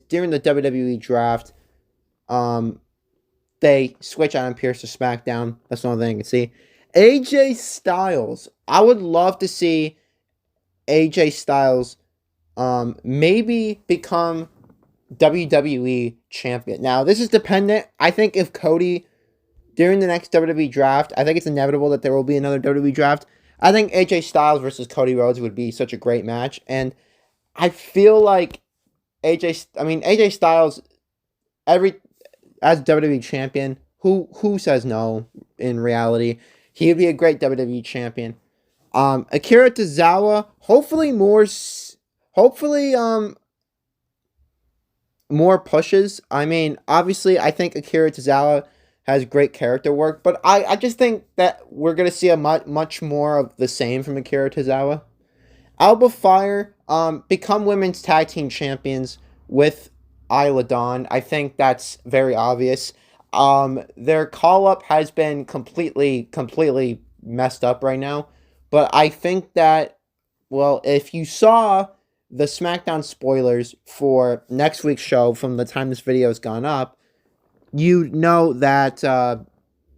during the WWE draft, they switch Adam Pearce to SmackDown. That's the only thing I can see. AJ Styles. I would love to see AJ Styles maybe become WWE champion. Now, this is dependent. I think if Cody, during the next WWE draft, I think it's inevitable that there will be another WWE draft. I think AJ Styles versus Cody Rhodes would be such a great match. And I feel like AJ Styles, every as WWE champion, who says no in reality? He would be a great WWE champion. Akira Tozawa, hopefully more pushes. I mean, obviously, I think Akira Tozawa has great character work, but I just think that we're gonna see a much more of the same from Akira Tozawa. Alba Fire, become women's tag team champions with Isla Dawn. I think that's very obvious. Their call up has been completely messed up right now, but I think that, well, if you saw the SmackDown spoilers for next week's show from the time this video has gone up, you know that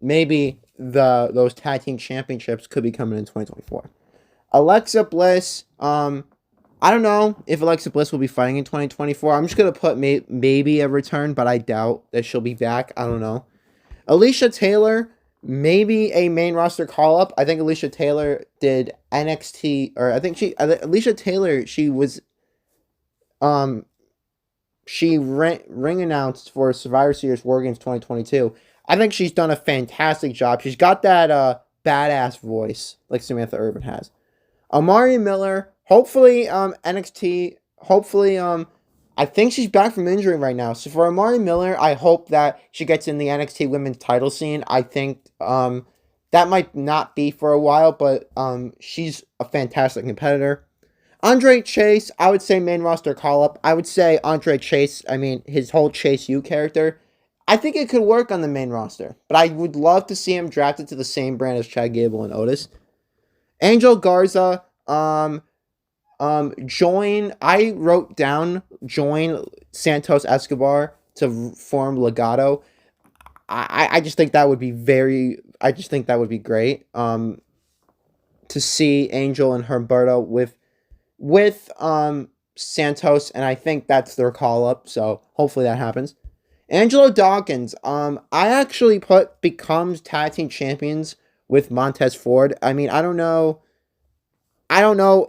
maybe those tag team championships could be coming in 2024. Alexa Bliss, I don't know if Alexa Bliss will be fighting in 2024. I'm just going to put maybe a return, but I doubt that she'll be back. I don't know. Alicia Taylor, maybe a main roster call-up. I think Alicia Taylor did NXT, or I think Alicia Taylor, she was, she ring announced for Survivor Series War Games 2022. I think she's done a fantastic job. She's got that badass voice like Samantha Urban has. Amari Miller, hopefully NXT, hopefully I think she's back from injury right now. So for Amari Miller, I hope that she gets in the NXT women's title scene. I think that might not be for a while, but she's a fantastic competitor. Andre Chase, I would say main roster call-up. I would say Andre Chase, I mean, his whole Chase U character, I think it could work on the main roster. But I would love to see him drafted to the same brand as Chad Gable and Otis. Angel Garza, join, I wrote down, join Santos Escobar to form Legado. I just think that would be great. To see Angel and Humberto with Santos, and I think that's their call-up, so hopefully that happens. Angelo Dawkins, I actually put becomes tag team champions with Montez Ford. I mean, I don't know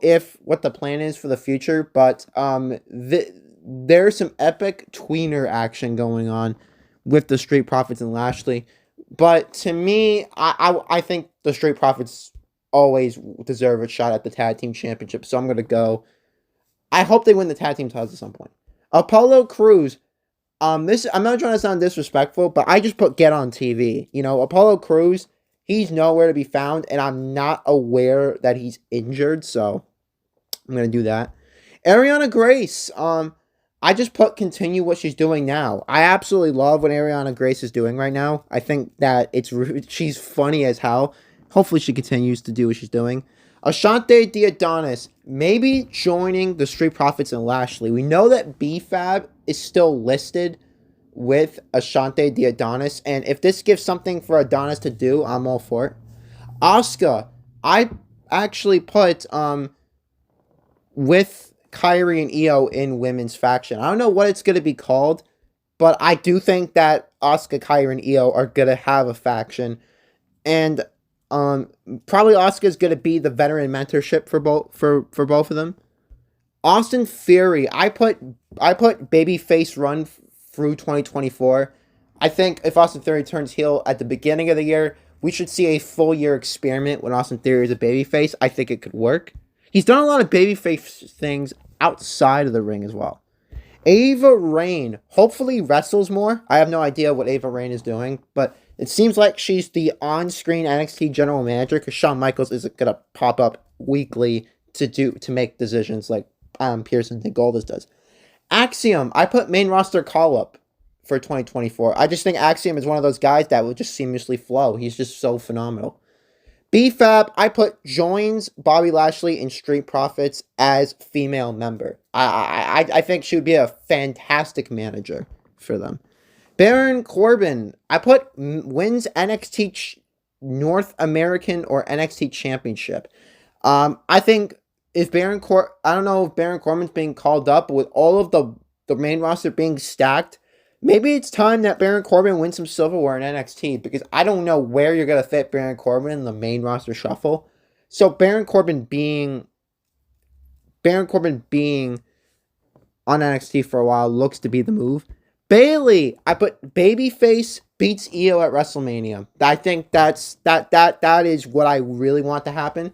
if what the plan is for the future, but there's some epic tweener action going on with the Street Profits and Lashley. But to me, I think the Street Profits always deserve a shot at the tag team championship, so I'm gonna go. I hope they win the tag team titles at some point. Apollo Crews. I'm not trying to sound disrespectful, but I just put get on TV. You know, Apollo Crews, he's nowhere to be found, and I'm not aware that he's injured, so I'm going to do that. Ariana Grace, I just put continue what she's doing now. I absolutely love what Ariana Grace is doing right now. I think that she's funny as hell. Hopefully she continues to do what she's doing. Ashante Diadonis, maybe joining the Street Profits and Lashley. We know that B-Fab is still listed with Ashante Diadonis, and if this gives something for Adonis to do, I'm all for it. Asuka, I actually put with Kyrie and Io in women's faction. I don't know what it's going to be called, but I do think that Asuka, Kyrie, and Io are going to have a faction, and probably Asuka's going to be the veteran mentorship for both of them. Austin Theory, I put babyface run through 2024. I think if Austin Theory turns heel at the beginning of the year, we should see a full year experiment when Austin Theory is a babyface. I think it could work. He's done a lot of babyface things outside of the ring as well. Ava Raine hopefully wrestles more. I have no idea what Ava Raine is doing, but it seems like she's the on-screen NXT general manager because Shawn Michaels isn't gonna pop up weekly to make decisions like Pearson and Goldust does. Axiom, I put main roster call-up for 2024. I just think Axiom is one of those guys that will just seamlessly flow. He's just so phenomenal. BFAB, I put joins Bobby Lashley in Street Profits as female member. I think she would be a fantastic manager for them. Baron Corbin, I put wins NXT North American or NXT Championship. I think if I don't know if Baron Corbin's being called up with all of the main roster being stacked. Maybe it's time that Baron Corbin wins some silverware in NXT because I don't know where you're gonna fit Baron Corbin in the main roster shuffle. So Baron Corbin being on NXT for a while looks to be the move. Bailey, I put babyface beats Io at WrestleMania. I think that is what I really want to happen.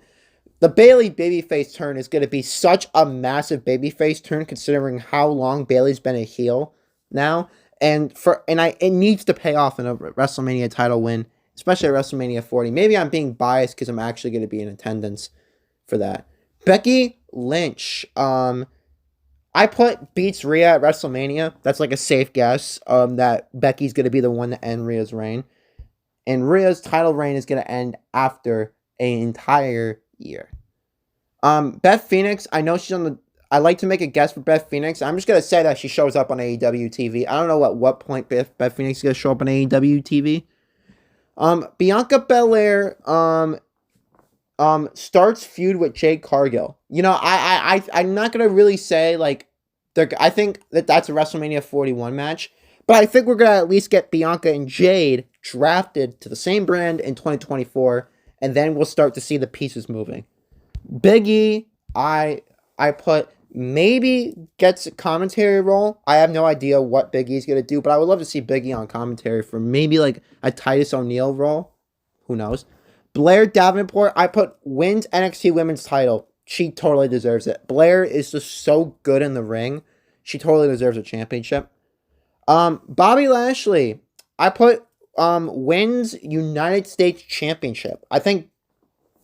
The Bailey babyface turn is going to be such a massive babyface turn considering how long Bailey's been a heel now, and it needs to pay off in a WrestleMania title win, especially at WrestleMania 40. Maybe I'm being biased because I'm actually going to be in attendance for that. Becky Lynch, I put beats Rhea at WrestleMania. That's like a safe guess. That Becky's going to be the one to end Rhea's reign. And Rhea's title reign is going to end after an entire year. Beth Phoenix, I know she's on the... I like to make a guess for Beth Phoenix. I'm just going to say that she shows up on AEW TV. I don't know at what point Beth Phoenix is going to show up on AEW TV. Bianca Belair, starts feud with Jade Cargill. You know, I'm not gonna really say like I think that's a WrestleMania 41 match, but I think we're gonna at least get Bianca and Jade drafted to the same brand in 2024, and then we'll start to see the pieces moving. Big E, I put maybe gets a commentary role. I have no idea what Big E's gonna do, but I would love to see Big E on commentary for maybe like a Titus O'Neil role. Who knows? Blair Davenport, I put wins NXT Women's title. She totally deserves it. Blair is just so good in the ring. She totally deserves a championship. Bobby Lashley, I put wins United States Championship. I think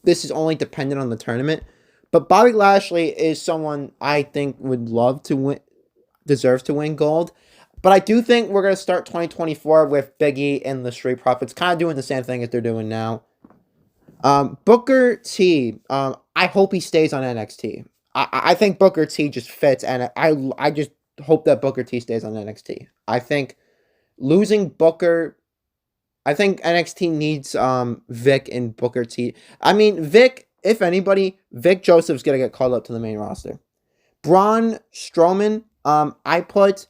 this is only dependent on the tournament, but Bobby Lashley is someone I think would love to win, deserves to win gold. But I do think we're going to start 2024 with Big E and the Street Profits kind of doing the same thing as they're doing now. Booker T, I hope he stays on NXT. I think Booker T just fits, and I just hope that Booker T stays on NXT. I think losing Booker, I think NXT needs Vic and Booker T. I mean, Vic, if anybody, Vic Joseph's gonna get called up to the main roster. Braun Strowman, I put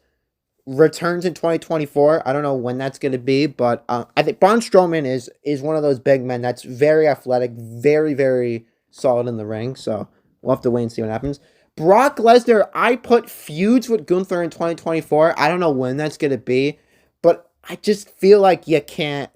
returns in 2024. I don't know when that's going to be, but I think Braun Strowman is one of those big men that's very athletic, very, very solid in the ring. So we'll have to wait and see what happens. Brock Lesnar, I put feuds with Gunther in 2024. I don't know when that's going to be, but I just feel like you can't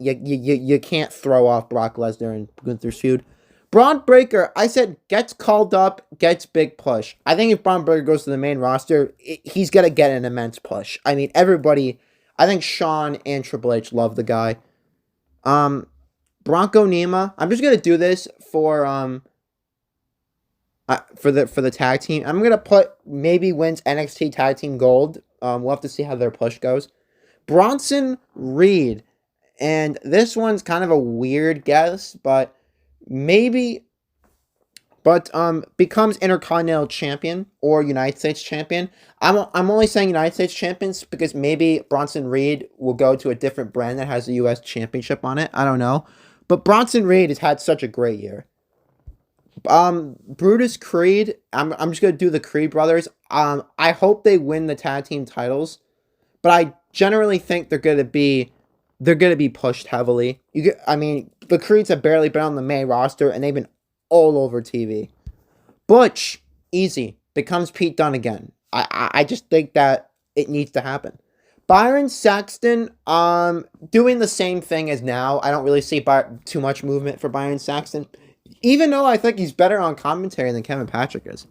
throw off Brock Lesnar and Gunther's feud. Braun Breaker, I said, gets called up, gets big push. I think if Braun Breaker goes to the main roster, he's going to get an immense push. I mean, everybody, I think Shawn and Triple H love the guy. Bronco Nima, I'm just going to do this for the tag team. I'm going to put maybe wins NXT Tag Team Gold. We'll have to see how their push goes. Bronson Reed, and this one's kind of a weird guess, but becomes Intercontinental Champion or United States Champion. I'm only saying United States Champions because maybe Bronson Reed will go to a different brand that has the U.S. Championship on it. I don't know. But Bronson Reed has had such a great year. Brutus Creed, I'm just going to do the Creed brothers. I hope they win the tag team titles, but I generally think they're going to be pushed heavily. The Creeds have barely been on the main roster, and they've been all over TV. Butch, easy, becomes Pete Dunne again. I just think that it needs to happen. Byron Saxton, doing the same thing as now. I don't really see too much movement for Byron Saxton, even though I think he's better on commentary than Kevin Patrick is.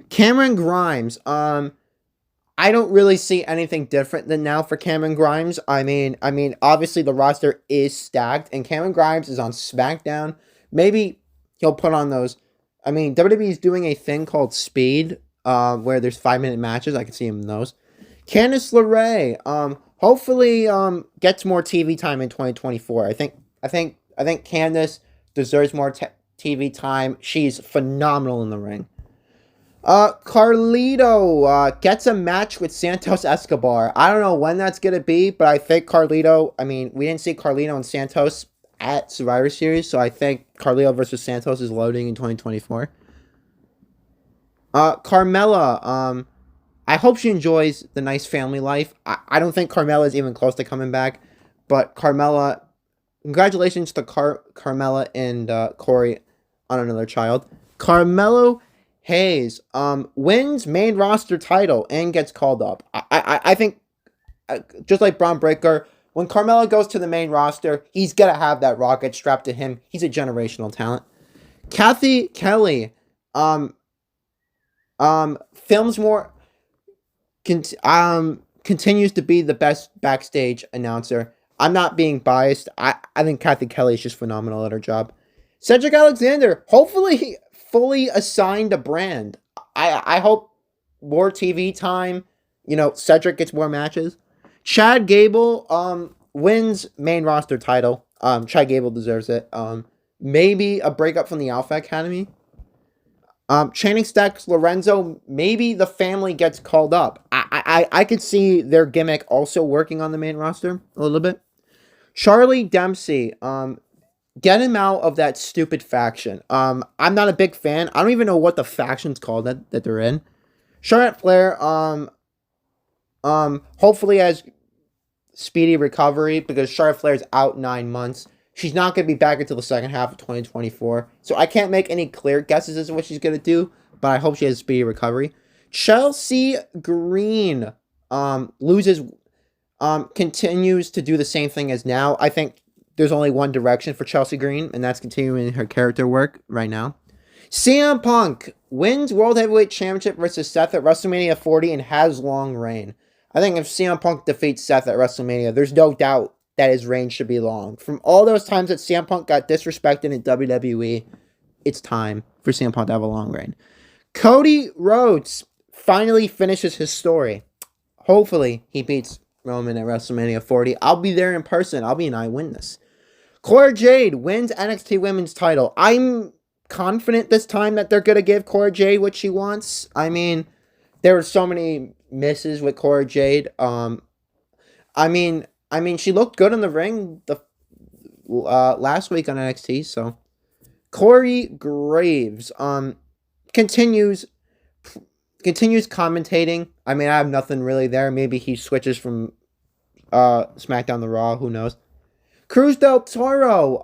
Cameron Grimes, I don't really see anything different than now for Cameron Grimes. I mean, obviously the roster is stacked, and Cameron Grimes is on SmackDown. Maybe he'll put on those. I mean, WWE is doing a thing called Speed, where there's 5-minute matches. I can see him in those. Candice LeRae, hopefully, gets more TV time in 2024. I think Candice deserves more TV time. She's phenomenal in the ring. Carlito gets a match with Santos Escobar. I don't know when that's gonna be, but I think Carlito. I mean, we didn't see Carlito and Santos at Survivor Series, so I think Carlito versus Santos is loading in 2024. Carmella. I hope she enjoys the nice family life. I don't think Carmella is even close to coming back, but Carmella. Congratulations to Carmella and Corey on another child. Carmelo Hayes wins main roster title and gets called up. I think just like Braun Breaker, when Carmelo goes to the main roster, he's gonna have that rocket strapped to him. He's a generational talent. Kathy Kelly films more continues to be the best backstage announcer. I'm not being biased. I think Kathy Kelly is just phenomenal at her job. Cedric Alexander, hopefully fully assigned a brand. I hope more TV time. You know, Cedric gets more matches. Chad Gable wins main roster title. Chad Gable deserves it. Maybe a breakup from the Alpha Academy. Channing Stacks, Lorenzo, maybe the family gets called up. I could see their gimmick also working on the main roster a little bit. Charlie Dempsey, get him out of that stupid faction. I'm not a big fan. I don't even know what the faction's called that they're in. Charlotte Flair, hopefully has speedy recovery because Charlotte Flair's out 9 months. She's not going to be back until the second half of 2024. So I can't make any clear guesses as to what she's going to do, but I hope she has a speedy recovery. Chelsea Green continues to do the same thing as now. I think there's only one direction for Chelsea Green, and that's continuing her character work right now. CM Punk wins World Heavyweight Championship versus Seth at WrestleMania 40 and has long reign. I think if CM Punk defeats Seth at WrestleMania, there's no doubt that his reign should be long. From all those times that CM Punk got disrespected in WWE, it's time for CM Punk to have a long reign. Cody Rhodes finally finishes his story. Hopefully, he beats Roman at WrestleMania 40. I'll be there in person. I'll be an eyewitness. Cora Jade wins NXT Women's title. I'm confident this time that they're going to give Cora Jade what she wants. I mean, there were so many misses with Cora Jade. I mean, she looked good in the ring the last week on NXT. So, Corey Graves continues commentating. I mean, I have nothing really there. Maybe he switches from SmackDown to Raw. Who knows? Cruz del Toro.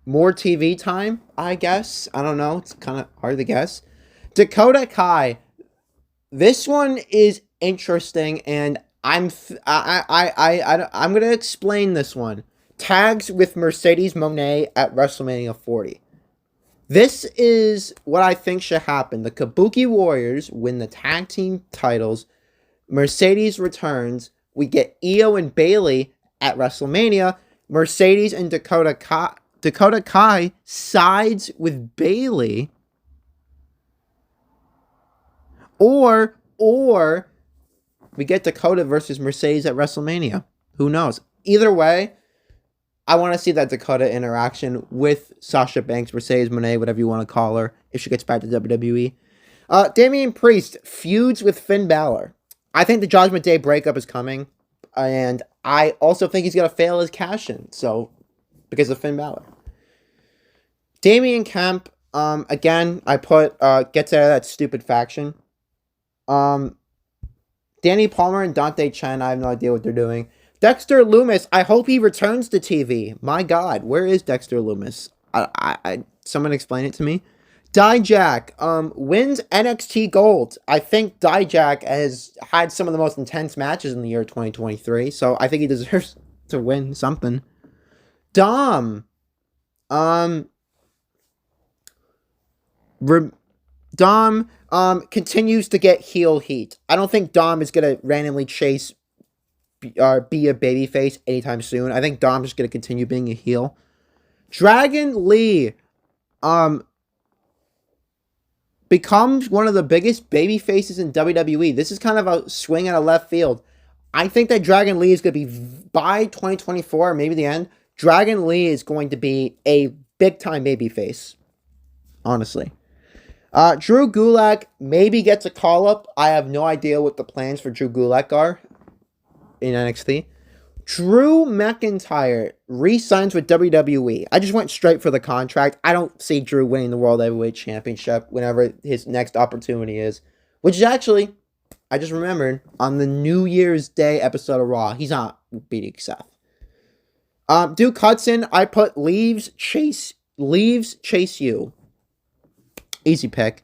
More TV time, I guess. I don't know. It's kind of hard to guess. Dakota Kai. This one is interesting, and I'm gonna explain this one. Tags with Mercedes Moné at WrestleMania 40. This is what I think should happen. The Kabuki Warriors win the tag team titles. Mercedes returns. We get Io and Bayley at WrestleMania. Mercedes and Dakota Kai sides with Bayley. Or we get Dakota versus Mercedes at WrestleMania. Who knows? Either way, I want to see that Dakota interaction with Sasha Banks, Mercedes Moné, whatever you want to call her, if she gets back to WWE. Damian Priest feuds with Finn Balor. I think the Judgment Day breakup is coming, and I also think he's going to fail his cash-in, so, because of Finn Balor. Damian Kemp, again, I put, gets out of that stupid faction. Danny Palmer and Dante Chen, I have no idea what they're doing. Dexter Lumis, I hope he returns to TV. My God, where is Dexter Lumis? Someone explain it to me. Dijak wins NXT Gold. I think Dijak has had some of the most intense matches in the year 2023, so I think he deserves to win something. Dom continues to get heel heat. I don't think Dom is going to randomly chase or be a babyface anytime soon. I think Dom's just going to continue being a heel. Dragon Lee becomes one of the biggest baby faces in WWE. This is kind of a swing out of left field. I think that Dragon Lee is going to be, by 2024, maybe the end, Dragon Lee is going to be a big time babyface, honestly. Drew Gulak maybe gets a call up. I have no idea what the plans for Drew Gulak are in NXT. Drew McIntyre re-signs with WWE. I just went straight for the contract. I don't see Drew winning the World Heavyweight Championship whenever his next opportunity is. Which is actually, I just remembered, on the New Year's Day episode of Raw. He's not beating Seth. Duke Hudson, I put leaves Chase you. Easy pick.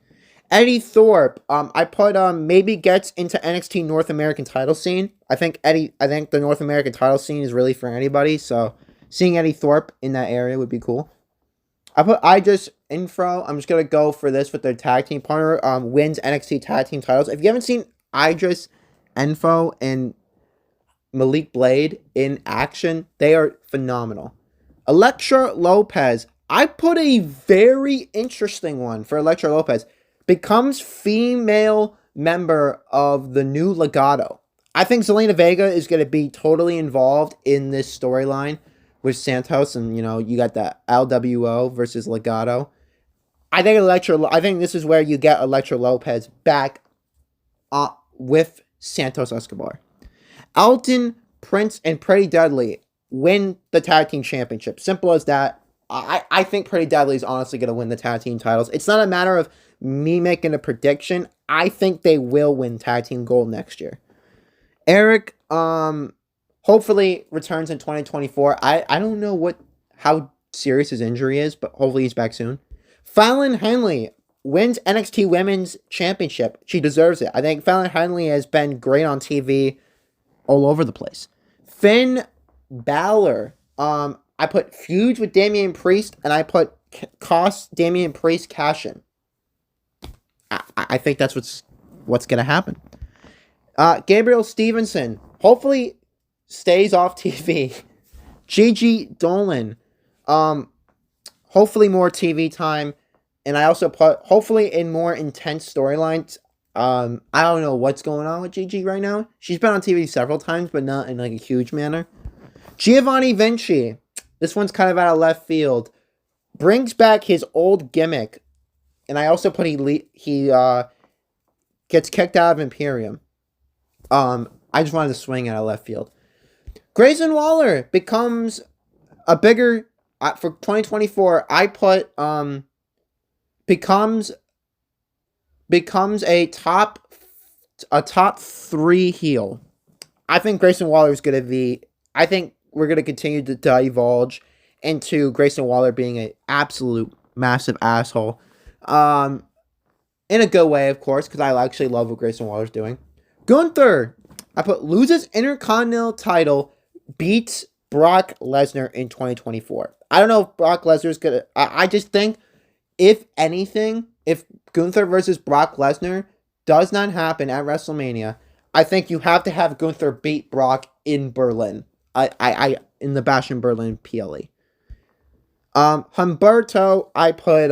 Eddie Thorpe, I put maybe gets into NXT North American title scene. I think the North American title scene is really for anybody, so seeing Eddie Thorpe in that area would be cool. I put Idris Info. I'm just gonna go for this with their tag team partner. Wins NXT tag team titles. If you haven't seen Idris Info and Malik Blade in action, they are phenomenal. Elektra Lopez. I put a very interesting one for Elektra Lopez. Becomes female member of the new Legado. I think Zelina Vega is going to be totally involved in this storyline with Santos, and you got the LWO versus Legado. I think this is where you get Elektra Lopez back with Santos Escobar. Elton, Prince, and Pretty Deadly win the tag team championship. Simple as that. I think Pretty Deadly is honestly going to win the tag team titles. It's not a matter of me making a prediction. I think they will win tag team gold next year. Eric, hopefully returns in 2024. I don't know how serious his injury is, but hopefully he's back soon. Fallon Henley wins NXT Women's Championship. She deserves it. I think Fallon Henley has been great on TV all over the place. Finn Balor, I put feuds with Damian Priest, and I put cost Damian Priest cash in. I think that's what's going to happen. Gabriel Stevenson hopefully stays off TV. Gigi Dolan, hopefully more TV time, and I also put hopefully in more intense storylines. I don't know what's going on with Gigi right now. She's been on TV several times, but not in like a huge manner. Giovanni Vinci. This one's kind of out of left field. Brings back his old gimmick. And I also put he gets kicked out of Imperium. I just wanted to swing out of left field. Grayson Waller becomes a bigger for 2024. I put becomes a top 3 heel. I think Grayson Waller is going to be. I think we're going to continue to divulge into Grayson Waller being an absolute massive asshole. In a good way, of course, because I actually love what Grayson Waller's doing. Gunther, I put loses Intercontinental title, beats Brock Lesnar in 2024. I don't know if Brock Lesnar's gonna. I just think, if anything, if Gunther versus Brock Lesnar does not happen at WrestleMania, I think you have to have Gunther beat Brock in Berlin. In the Bash in Berlin PLE. Humberto, I put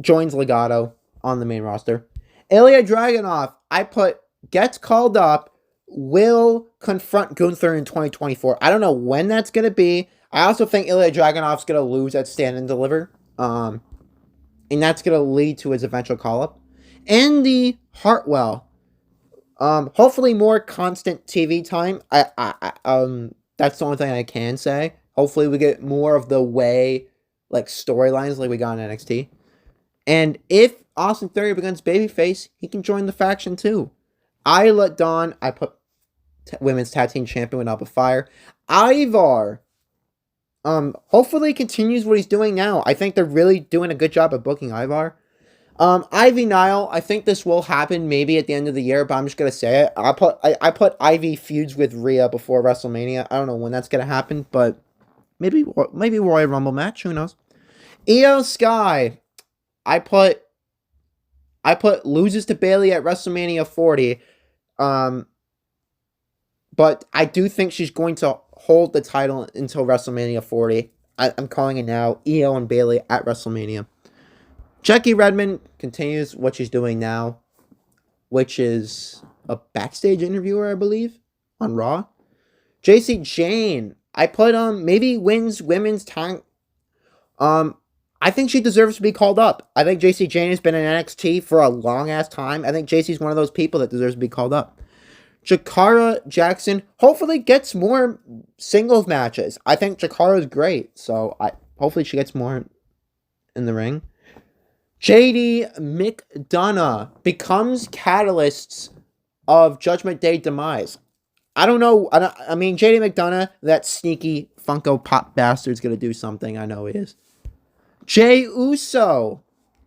joins Legado on the main roster. Ilya Dragunov, I put gets called up, will confront Gunther in 2024. I don't know when that's going to be. I also think Ilya Dragunov's going to lose at Stand and Deliver. And that's going to lead to his eventual call-up. Andy Hartwell. Hopefully more constant TV time. That's the only thing I can say. Hopefully we get more of the way, like, storylines like we got in NXT. And if Austin Theory becomes babyface, he can join the faction too. Isla Dawn, I put women's tag team champion with Alpha Fire. Ivar, hopefully continues what he's doing now. I think they're really doing a good job of booking Ivar. Ivy Nile, I think this will happen maybe at the end of the year, but I'm just gonna say it. I put Ivy feuds with Rhea before WrestleMania. I don't know when that's gonna happen, but maybe Royal Rumble match. Who knows? Io Sky, I put loses to Bayley at WrestleMania 40. But I do think she's going to hold the title until WrestleMania 40. I'm calling it now. Io and Bayley at WrestleMania. Jackie Redmond continues what she's doing now, which is a backstage interviewer, I believe, on Raw. JC Jane, I put maybe wins women's tag. Um, I think she deserves to be called up. I think JC Jane has been in NXT for a long ass time. I think JC's one of those people that deserves to be called up. Jakara Jackson hopefully gets more singles matches. I think Jakara is great, so I hopefully she gets more in the ring. JD McDonough becomes catalysts of Judgment Day demise. I don't know. I mean, JD McDonough, that sneaky Funko Pop bastard's gonna do something. I know he is. Jey Uso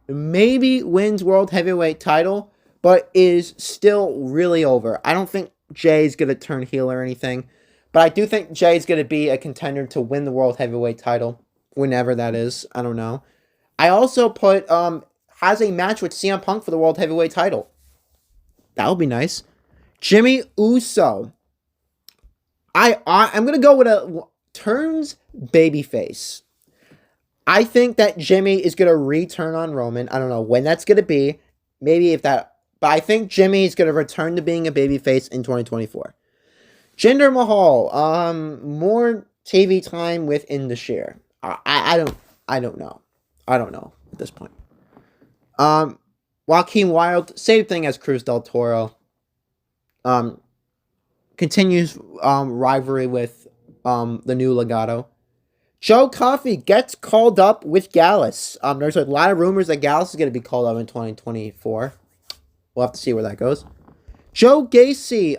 maybe wins World Heavyweight title, but is still really over. I don't think Jay's going to turn heel or anything, but I do think Jay's going to be a contender to win the World Heavyweight title, whenever that is. I don't know. I also put, has a match with CM Punk for the World Heavyweight title. That would be nice. Jimmy Uso. I'm going to go with a turns babyface. I think that Jimmy is going to return on Roman. I don't know when that's going to be. Maybe if that... But I think Jimmy is going to return to being a babyface in 2024. Jinder Mahal. More TV time with Indashir. I don't know. I don't know at this point. Joaquin Wilde. Same thing as Cruz del Toro. Continues rivalry with the new Legado. Joe Coffey gets called up with Gallus. There's a lot of rumors that Gallus is going to be called up in 2024. We'll have to see where that goes. Joe Gacy.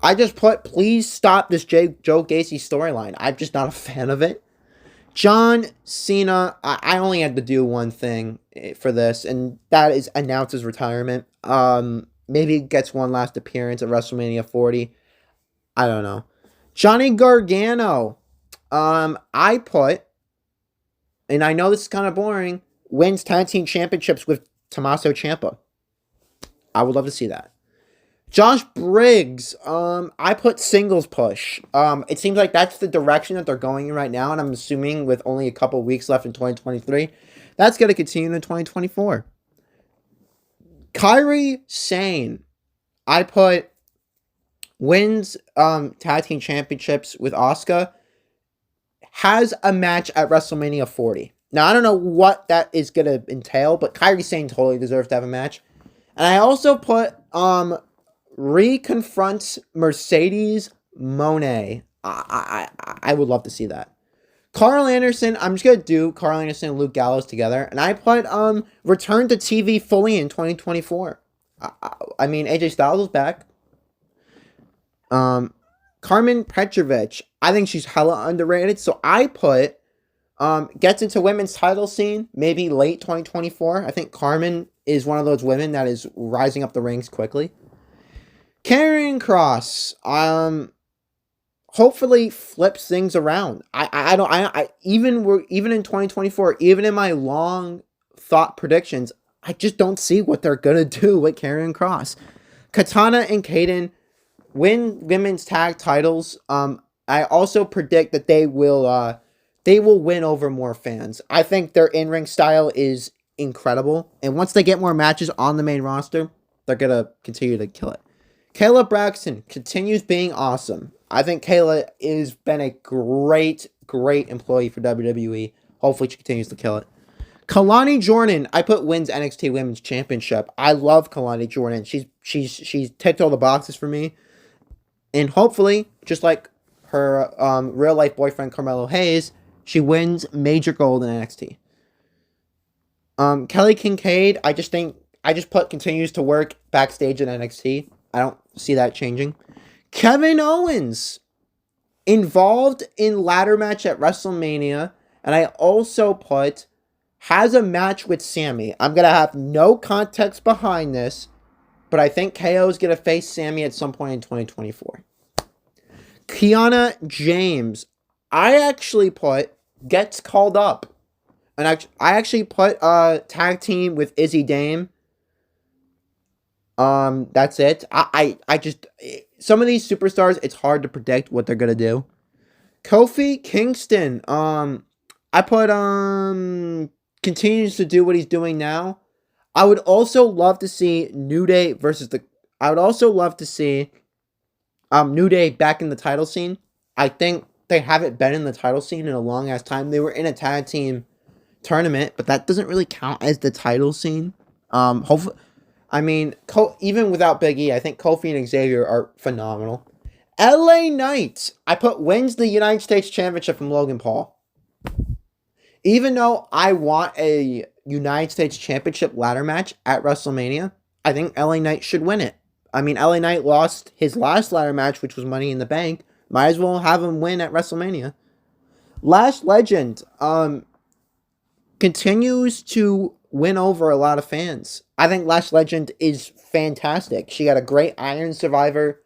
I just put, please stop this Joe Gacy storyline. I'm just not a fan of it. John Cena. I only had to do one thing for this, and that is announce his retirement. Maybe gets one last appearance at WrestleMania 40. I don't know. Johnny Gargano. I put, and I know this is kind of boring, wins tag team championships with Tommaso Ciampa. I would love to see that. Josh Briggs. I put singles push. It seems like that's the direction that they're going in right now, and I'm assuming with only a couple weeks left in 2023, that's going to continue in 2024. Kairi Sane. I put wins tag team championships with Asuka, has a match at WrestleMania 40. Now, I don't know what that is going to entail, but Kairi Sane totally deserves to have a match. And I also put reconfronts Mercedes Moné. I would love to see that. Carl Anderson, I'm just going to do Carl Anderson and Luke Gallows together. And I put return to TV fully in 2024. I mean, AJ Styles is back. Carmen Petrovic, I think she's hella underrated. So I put gets into women's title scene maybe late 2024. I think Carmen is one of those women that is rising up the ranks quickly. Karrion Kross, hopefully flips things around. Even in 2024, even in my long thought predictions, I just don't see what they're gonna do with Karrion Kross. Katana and Kaden win women's tag titles. I also predict that they will win over more fans. I think their in-ring style is incredible, and once they get more matches on the main roster, they're gonna continue to kill it. Kayla Braxton continues being awesome. I think Kayla has been a great employee for WWE. Hopefully she continues to kill it. Kalani Jordan, I put wins NXT Women's Championship. I love Kalani Jordan. She's ticked all the boxes for me. And hopefully, just like her real life boyfriend Carmelo Hayes, she wins major gold in NXT. Kelly Kincaid, I just put continues to work backstage in NXT. I don't see that changing. Kevin Owens involved in ladder match at WrestleMania, and I also put has a match with Sammy. I'm gonna have no context behind this, but I think KO is gonna face Sammy at some point in 2024. Kiana James, I actually put gets called up, and I actually put tag team with Izzy Dame. That's it. I just some of these superstars, it's hard to predict what they're gonna do. Kofi Kingston, I put continues to do what he's doing now. I would also love to see New Day versus I would also love to see New Day back in the title scene. I think they haven't been in the title scene in a long ass time. They were in a tag team tournament, but that doesn't really count as the title scene. Hopefully, I mean, even without Big E, I think Kofi and Xavier are phenomenal. LA Knight, I put wins the United States Championship from Logan Paul. Even though I want a United States Championship ladder match at WrestleMania, I think LA Knight should win it. I mean, LA Knight lost his last ladder match, which was Money in the Bank. Might as well have him win at WrestleMania. Lash Legend continues to win over a lot of fans. I think Lash Legend is fantastic. She got a great Iron Survivor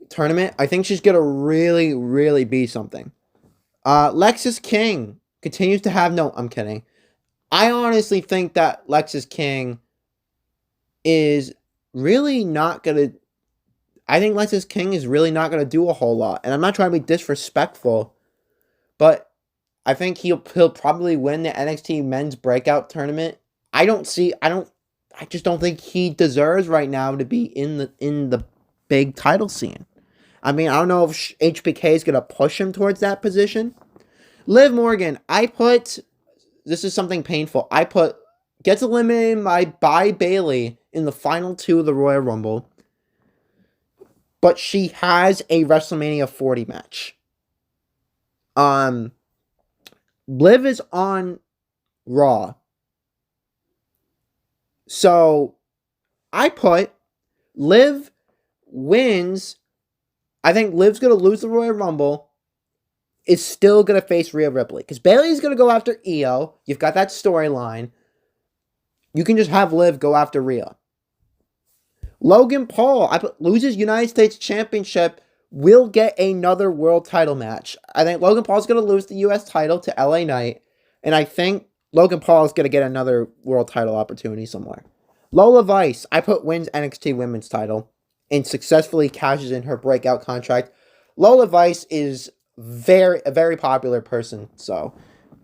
tournament. I think she's gonna really, really be something. Lexis King continues to have no. I'm kidding. I honestly think that Lexis King is really not gonna. I think Lexis King is really not gonna do a whole lot, and I'm not trying to be disrespectful, but I think he'll probably win the NXT Men's Breakout Tournament. I just don't think he deserves right now to be in the big title scene. I mean, I don't know if HBK is gonna push him towards that position. Liv Morgan, this is something painful. I put gets eliminated by Bayley in the final 2 of the Royal Rumble, but she has a WrestleMania 40 match. Liv is on Raw. So, I put Liv wins. I think Liv's going to lose the Royal Rumble. Is still going to face Rhea Ripley. Because Bayley's going to go after Io. You've got that storyline. You can just have Liv go after Rhea. Logan Paul, loses United States Championship, will get another world title match. I think Logan Paul's going to lose the U.S. title to LA Knight. And I think Logan Paul is going to get another world title opportunity somewhere. Lola Vice, I put wins NXT Women's title and successfully cashes in her breakout contract. Lola Vice is a very popular person, so.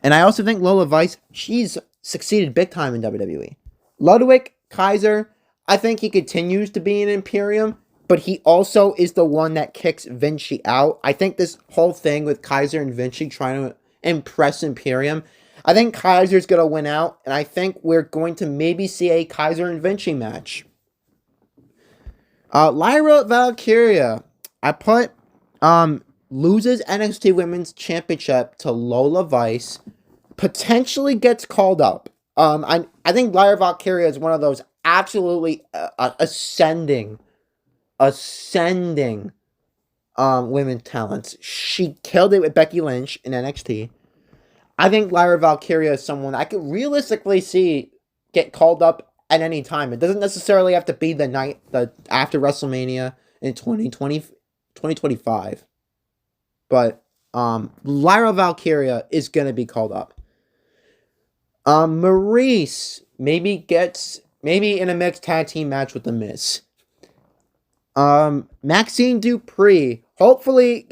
And I also think Lola Vice, she's succeeded big time in WWE. Ludwig Kaiser, I think he continues to be an Imperium, but he also is the one that kicks Vinci out. I think this whole thing with Kaiser and Vinci trying to impress Imperium, I think Kaiser's going to win out, and I think we're going to maybe see a Kaiser and Vinci match. Lyra Valkyria, I put loses NXT Women's Championship to Lola Vice, potentially gets called up. I think Lyra Valkyria is one of those absolutely ascending women talents. She killed it with Becky Lynch in NXT. I think Lyra Valkyria is someone I could realistically see get called up at any time. It doesn't necessarily have to be the night after WrestleMania in 2025. But Lyra Valkyria is going to be called up. Maurice maybe in a mixed tag team match with The Miz. Maxine Dupree, hopefully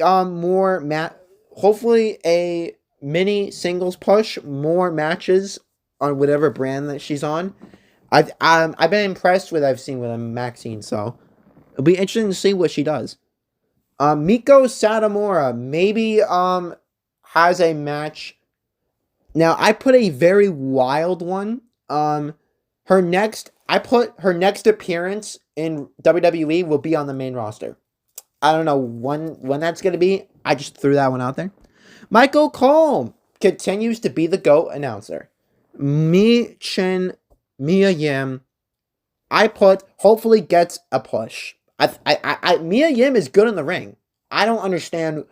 hopefully a mini singles push, more matches on whatever brand that she's on. I've been impressed with what I've seen with Maxine, so it'll be interesting to see what she does. Miko Satomura maybe has a match. Now I put a very wild one. Her next appearance in WWE will be on the main roster. I don't know when that's gonna be. I just threw that one out there. Michael Cole continues to be the GOAT announcer. Mia Yim, I put hopefully gets a push. Mia Yim is good in the ring. I don't understand.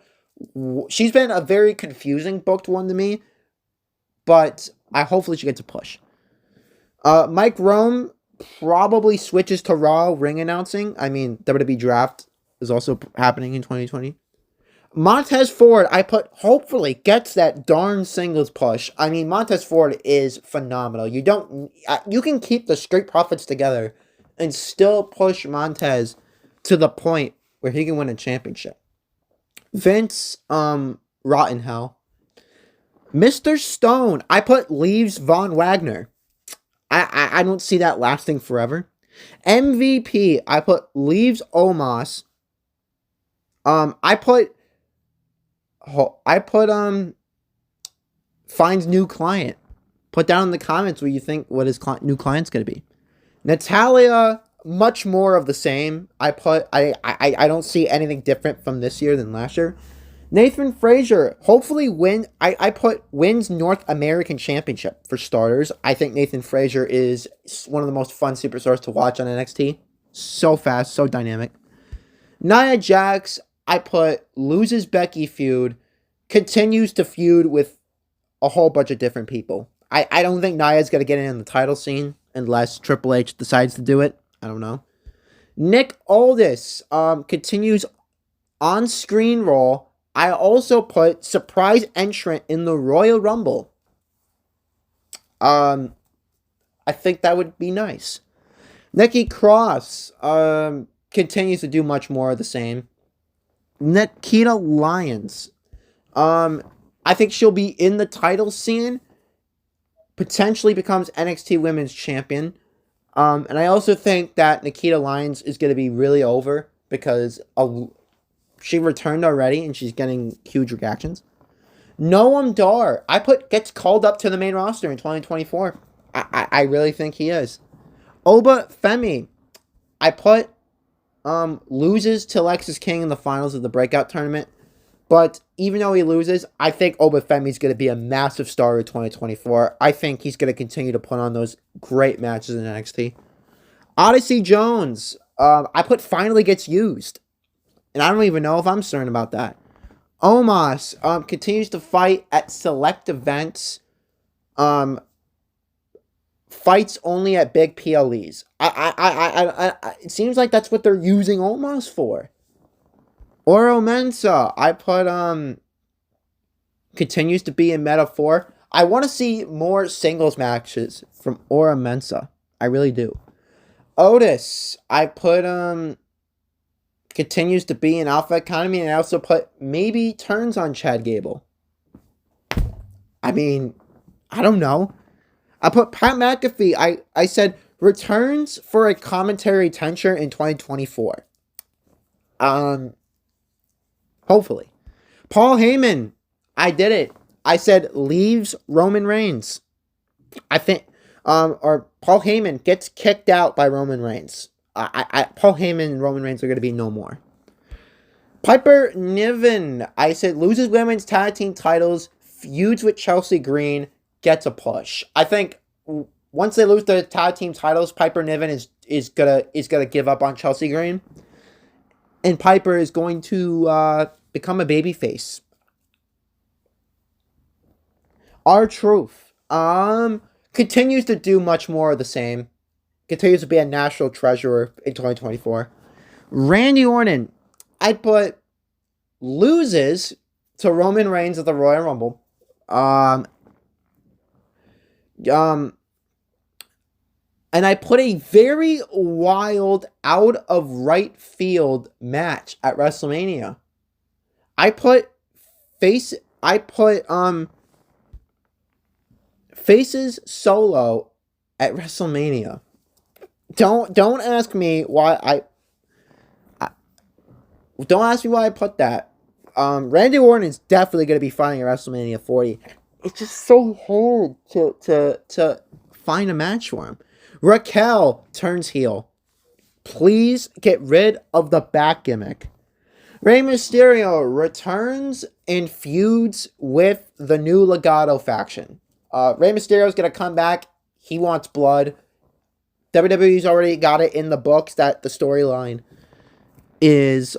She's been a very confusing booked one to me, but hopefully she gets a push. Mike Rome probably switches to Raw ring announcing. I mean, WWE Draft is also happening in 2020. Montez Ford, I put hopefully gets that darn singles push. I mean, Montez Ford is phenomenal. You can keep the Street Profits together and still push Montez to the point where he can win a championship. Vince, rotten hell. Mr. Stone, I put leaves Von Wagner. I don't see that lasting forever. MVP, I put leaves Omos. I put I put finds new client. Put down in the comments what you think what his new client's gonna be. Natalia, much more of the same. I don't see anything different from this year than last year. Nathan Frazier, hopefully I put wins North American Championship for starters. I think Nathan Frazier is one of the most fun superstars to watch on NXT. So fast, so dynamic. Nia Jax, I put loses Becky feud, continues to feud with a whole bunch of different people. I don't think Nia's going to get in the title scene unless Triple H decides to do it. I don't know. Nick Aldis continues on-screen role. I also put surprise entrant in the Royal Rumble. I think that would be nice. Nikki Cross continues to do much more of the same. Nikita Lyons. I think she'll be in the title scene. Potentially becomes NXT Women's Champion. And I also think that Nikita Lyons is going to be really over because she returned already and she's getting huge reactions. Noam Dar, I put gets called up to the main roster in 2024. I really think he is. Oba Femi, I put loses to Lexis King in the finals of the breakout tournament. But even though he loses, I think Oba Femi's going to be a massive star in 2024. I think he's going to continue to put on those great matches in NXT. Odyssey Jones, I put finally gets used. And I don't even know if I'm certain about that. Omos continues to fight at select events. Fights only at big PLEs. It seems like that's what they're using Omos for. Oro Mensa, I put continues to be in Meta 4. I want to see more singles matches from Oro Mensa. I really do. Otis, I put continues to be in Alpha Economy, and I also put maybe turns on Chad Gable. I mean, I don't know. I put Pat McAfee. I said returns for a commentary tenure in 2024. Hopefully. Paul Heyman, I did it. I said leaves Roman Reigns. I think, or Paul Heyman gets kicked out by Roman Reigns. Paul Heyman and Roman Reigns are going to be no more. Piper Niven, I said loses women's tag team titles, feuds with Chelsea Green, gets a push. I think once they lose the tag team titles, Piper Niven is gonna give up on Chelsea Green, and Piper is going to become a babyface. R-Truth continues to do much more of the same. Continues to be a national treasure in 2024. Randy Orton, I'd put loses to Roman Reigns at the Royal Rumble. And I put a very wild, out of right field match at WrestleMania. I put Faces solo at WrestleMania. Don't ask me why don't ask me why I put that. Randy Orton is definitely going to be fighting at WrestleMania 40. It's just so hard to find a match for him. Raquel turns heel. Please get rid of the back gimmick. Rey Mysterio returns and feuds with the new Legado faction. Rey Mysterio is going to come back. He wants blood. WWE's already got it in the books that the storyline is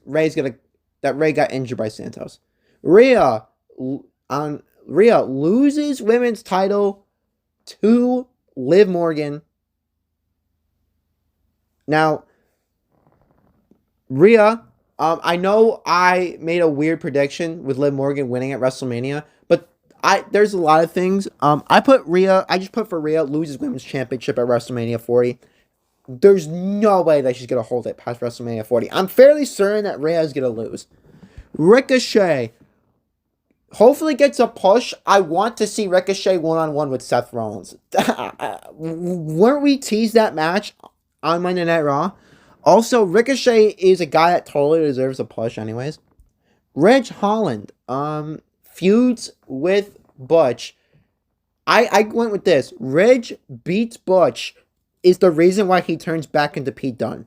Rey got injured by Santos. Rhea loses women's title to Liv Morgan. Now, Rhea, I know I made a weird prediction with Liv Morgan winning at WrestleMania, but there's a lot of things. I just put for Rhea loses women's championship at WrestleMania 40. There's no way that she's going to hold it past WrestleMania 40. I'm fairly certain that Rhea is going to lose. Ricochet hopefully gets a push. I want to see Ricochet one-on-one with Seth Rollins. Weren't we teased that match on Monday Night Raw? Also, Ricochet is a guy that totally deserves a push, anyways. Ridge Holland, feuds with Butch. I went with this. Ridge beats Butch is the reason why he turns back into Pete Dunne.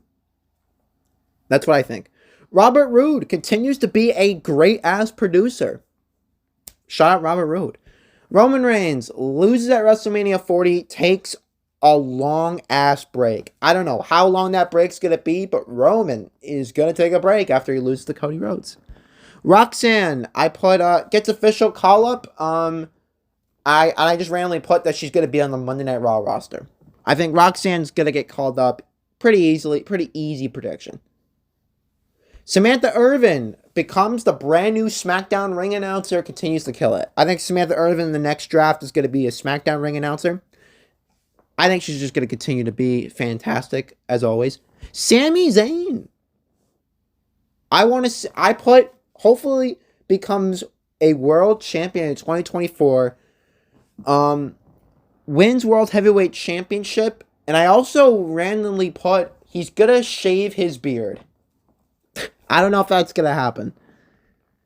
That's what I think. Robert Roode continues to be a great ass producer. Shout out Robert Roode. Roman Reigns loses at WrestleMania 40, takes a long ass break. I don't know how long that break's gonna be, but Roman is gonna take a break after he loses to Cody Rhodes. Roxanne, I put gets official call up. I just randomly put that she's gonna be on the Monday Night Raw roster. I think Roxanne's gonna get called up pretty easily. Pretty easy prediction. Samantha Irvin becomes the brand new SmackDown ring announcer, continues to kill it. I think Samantha Irvin in the next draft is going to be a SmackDown ring announcer. I think she's just going to continue to be fantastic, as always. Sami Zayn. Hopefully becomes a world champion in 2024. Wins World Heavyweight Championship. And I also randomly put he's going to shave his beard. I don't know if that's going to happen.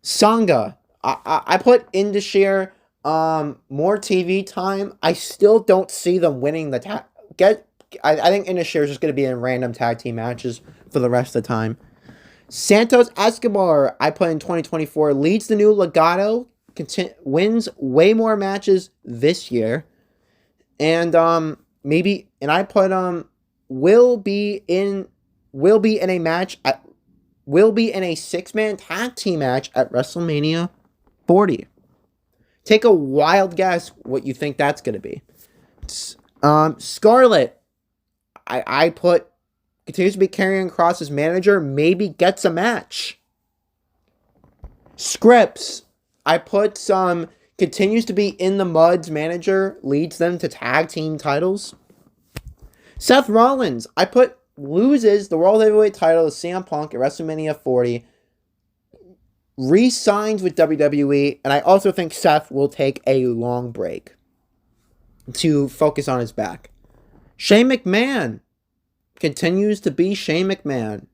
Sangha. I put Indashir more TV time. I still don't see them winning the tag. I think Indashir is just going to be in random tag team matches for the rest of the time. Santos Escobar, I put in 2024, leads the new Legado, wins way more matches this year. And I put will be in a match at will be in a 6-man tag team match at WrestleMania 40. Take a wild guess what you think that's going to be. Scarlett, I put continues to be Karrion Kross's manager, maybe gets a match. Scripps, I put continues to be In the Mud's manager, leads them to tag team titles. Seth Rollins, I put loses the World Heavyweight title to CM Punk at WrestleMania 40, re-signs with WWE, and I also think Seth will take a long break to focus on his back. Shane McMahon continues to be Shane McMahon.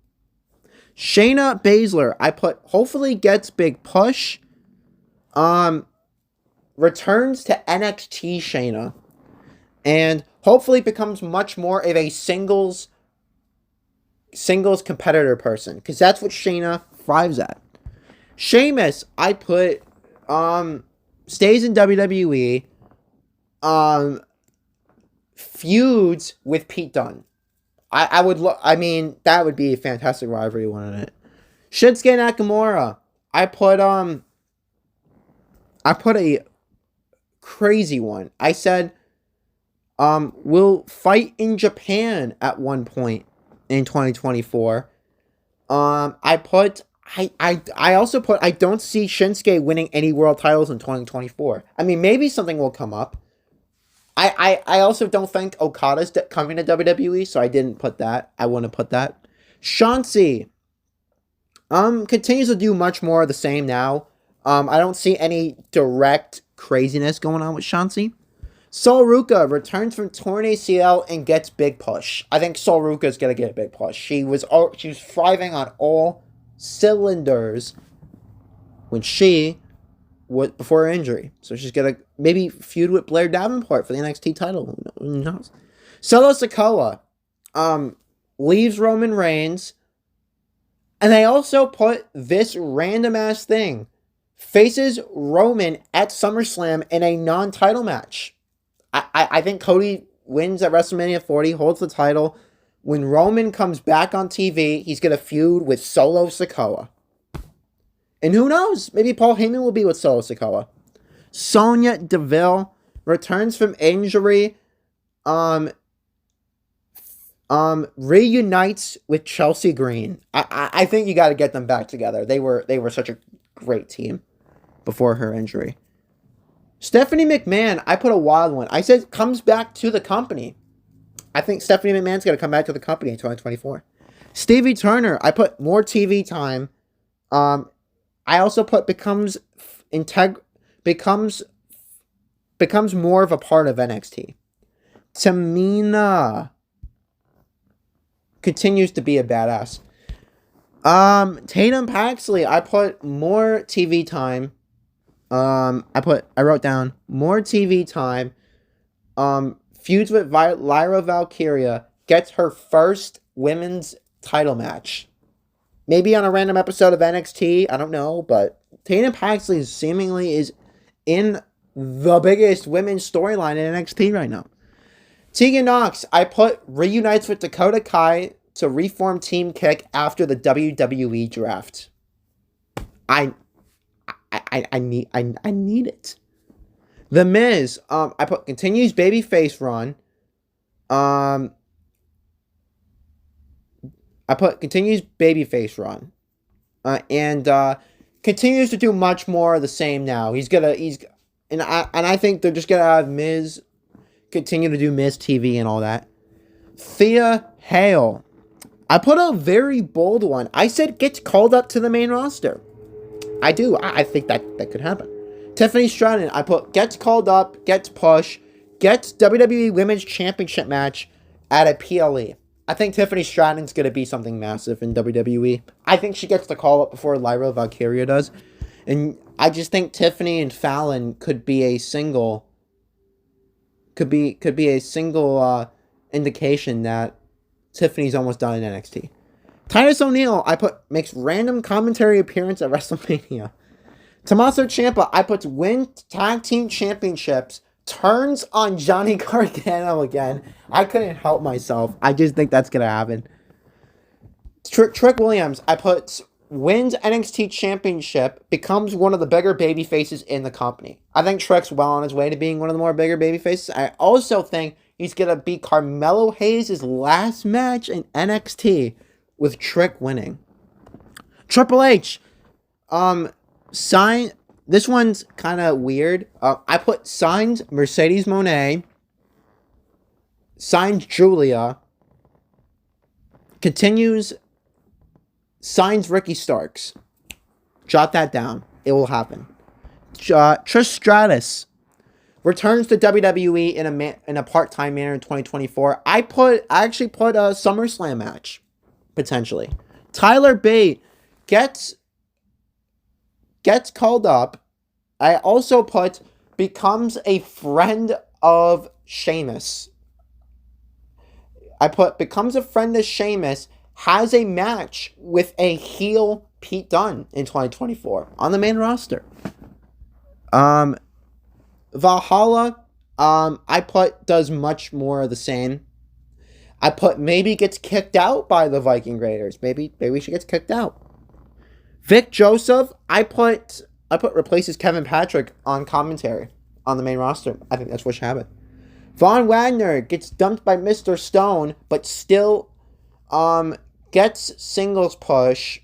Shayna Baszler, I put hopefully gets big push, returns to NXT Shayna, and hopefully becomes much more of a singles competitor person, because that's what Shayna thrives at. Sheamus, I put stays in WWE, feuds with Pete Dunne. That would be a fantastic rivalry, wouldn't it? Shinsuke Nakamura, I put a crazy one. I said will fight in Japan at one point in 2024. I also put I don't see Shinsuke winning any world titles in 2024. I mean, maybe something will come up. I also don't think Okada's coming to WWE, so I didn't put that. I wouldn't put that. Chauncey continues to do much more of the same now. I don't see any direct craziness going on with Chauncey. Sol Ruka returns from torn ACL and gets big push. I think Sol Ruka is gonna get a big push. She was thriving on all cylinders before her injury. So she's gonna maybe feud with Blair Davenport for the NXT title. Who knows? Solo Sikoa leaves Roman Reigns, and I also put this random ass thing: faces Roman at SummerSlam in a non-title match. I think Cody wins at WrestleMania 40, holds the title. When Roman comes back on TV, he's going to feud with Solo Sikoa. And who knows? Maybe Paul Heyman will be with Solo Sikoa. Sonya Deville returns from injury. Reunites with Chelsea Green. I think you got to get them back together. They were such a great team before her injury. Stephanie McMahon, I put a wild one. I said comes back to the company. I think Stephanie McMahon's going to come back to the company in 2024. Stevie Turner, I put more TV time. I also put becomes more of a part of NXT. Tamina continues to be a badass. Tatum Paxley, I put more TV time. I wrote down more TV time. Feuds with Lyra Valkyria, gets her first women's title match. Maybe on a random episode of NXT, I don't know, but Tatum Paxley seemingly is in the biggest women's storyline in NXT right now. Tegan Nox, I put reunites with Dakota Kai to reform Team Kick after the WWE draft. I need it. The Miz, I put continues babyface run. I put continues babyface run. And continues to do much more of the same now. I think they're just gonna have Miz continue to do Miz TV and all that. Thea Hale, I put a very bold one. I said gets called up to the main roster. I do. I think that could happen. Tiffany Stratton, I put gets called up, gets pushed, gets WWE Women's Championship match at a PLE. I think Tiffany Stratton's going to be something massive in WWE. I think she gets the call up before Lyra Valkyria does. And I just think Tiffany and Fallon could be a single indication that Tiffany's almost done in NXT. Titus O'Neil, I put makes random commentary appearance at WrestleMania. Tommaso Ciampa, I put win tag team championships, turns on Johnny Gargano again. I couldn't help myself. I just think that's gonna happen. Trick Williams, I put wins NXT championship, becomes one of the bigger baby faces in the company. I think Trick's well on his way to being one of the more bigger baby faces. I also think he's gonna be Carmelo Hayes' last match in NXT with Trick winning. Triple H, sign. This one's kind of weird. I put signs Mercedes Moné, signs Julia, continues, signs Ricky Starks. Jot that down. It will happen. Trish Stratus returns to WWE in a part-time manner in 2024. I actually put a SummerSlam match, potentially. Tyler Bate gets called up. I also put becomes a friend of Sheamus. I put becomes a friend of Sheamus, has a match with a heel Pete Dunne in 2024 on the main roster. Valhalla, I put does much more of the same. I put maybe gets kicked out by the Viking Raiders. Maybe she gets kicked out. Vic Joseph, I put replaces Kevin Patrick on commentary on the main roster. I think that's what should happen. Von Wagner gets dumped by Mr. Stone, but still gets singles push,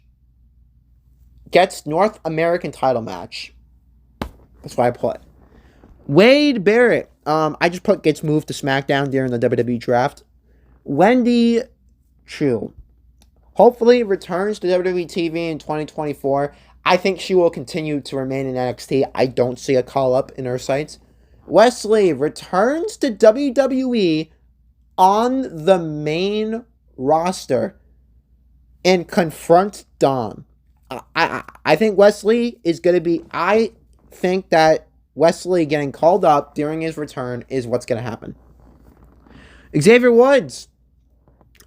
gets North American title match. That's what I put. Wade Barrett, I just put gets moved to SmackDown during the WWE draft. Wendy Chu, hopefully returns to WWE TV in 2024. I think she will continue to remain in NXT. I don't see a call-up in her sights. Wesley returns to WWE on the main roster and confronts Dom. I think Wesley is going to be... I think that Wesley getting called up during his return is what's going to happen. Xavier Woods,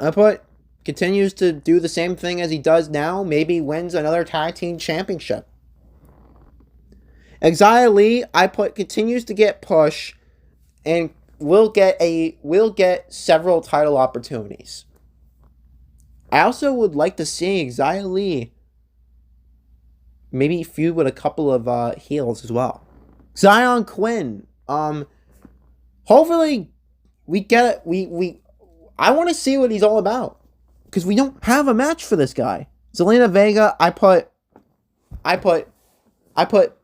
I put... continues to do the same thing as he does now. Maybe wins another tag team championship. Xia Li, I put continues to get push and will get several title opportunities. I also would like to see Xia Li maybe feud with a couple of heels as well. Zion Quinn, hopefully we get it. I want to see what he's all about. Because we don't have a match for this guy. Zelina Vega, I put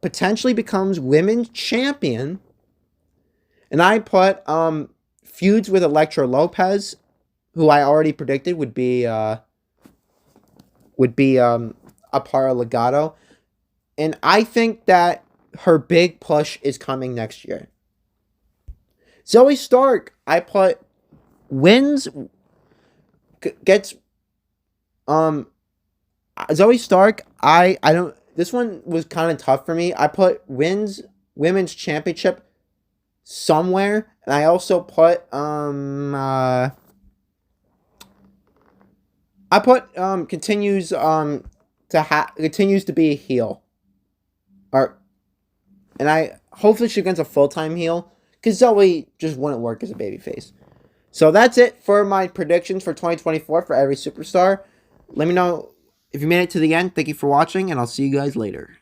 potentially becomes women's champion. And I put feuds with Elektra Lopez, who I already predicted would be a part of Legado. And I think that her big push is coming next year. Zoe Stark, I put wins gets Zoe Stark. I don't. This one was kind of tough for me. I put wins women's championship somewhere, and I also put I put continues to be a heel, or and I hopefully she becomes a full time heel because Zoe just wouldn't work as a babyface. So that's it for my predictions for 2024 for every superstar. Let me know if you made it to the end. Thank you for watching, and I'll see you guys later.